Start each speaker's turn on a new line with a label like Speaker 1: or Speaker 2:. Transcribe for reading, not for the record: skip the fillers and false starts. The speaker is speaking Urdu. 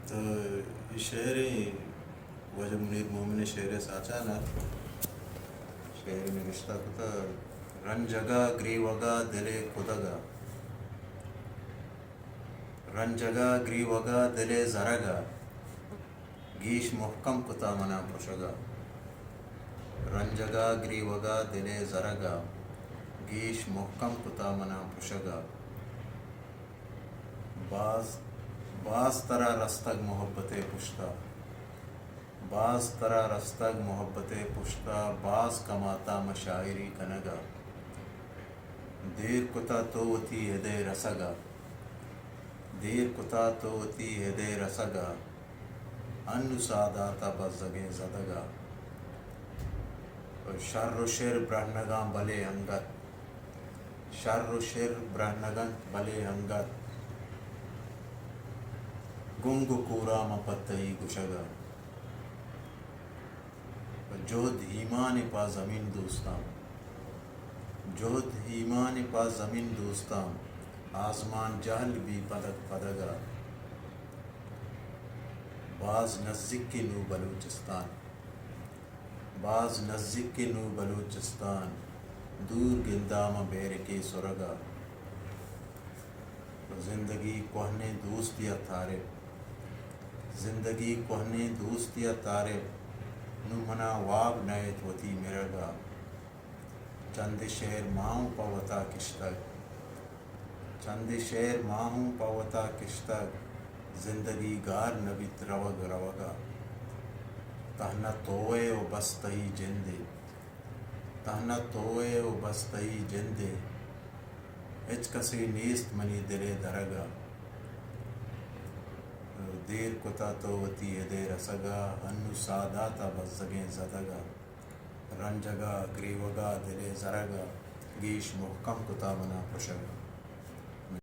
Speaker 1: تو یہ شعری وجہ منیر مومن شعر ساچانا شعر نوشتہ کتا رنجگا گریوگا دل خدگا رنجگا گریوگا دل زرگا گیش محکم کتا منا پشگا رنجگا گریوگا دل زرگا گیش محکم کتا منا پشگا باز ترا رستگ محبت پشتا باز ترا رستگ محبت پشتا باز کماتا مشاعری کنگا دیر کتا تو وتی ہدے رسگا دیر کتا تو وتی ہدے رسگا ان ساداتا بزگے زدگا شر و شر برہنگاں بلے انگت شر و شر برہنگن بلے انگت گنگ کورا مپتئی گشگا جہد ایمان پا زمین دوستاں جہد ایمان پا زمین دوستاں آسمان جہل بھی پدک پدگا باز نزدیک کی نو بلوچستان باز نزدیک کی نو بلوچستان دور گندام بیر کی سرگا زندگی کوہنے دوست یا طارب زندگی کوہنے دوست یا طارب نو منا واب نیت وتی مرگا چند شہر ماہوں پوتا کشتگ چند شہر ماہوں پوتا کشتگ زندگی گار نبیت روگ روگا تہنا توئے و بستئی جندے تہنا توئے و بستئی جندے اچ کسی نیست منی دلے درگا دیر کتا تو وتی ہدے رسگا ہنو ساداتا بزگیں زدگا رنجگا گریوگا دلے زرگا گیش محکم کتا منا پشگا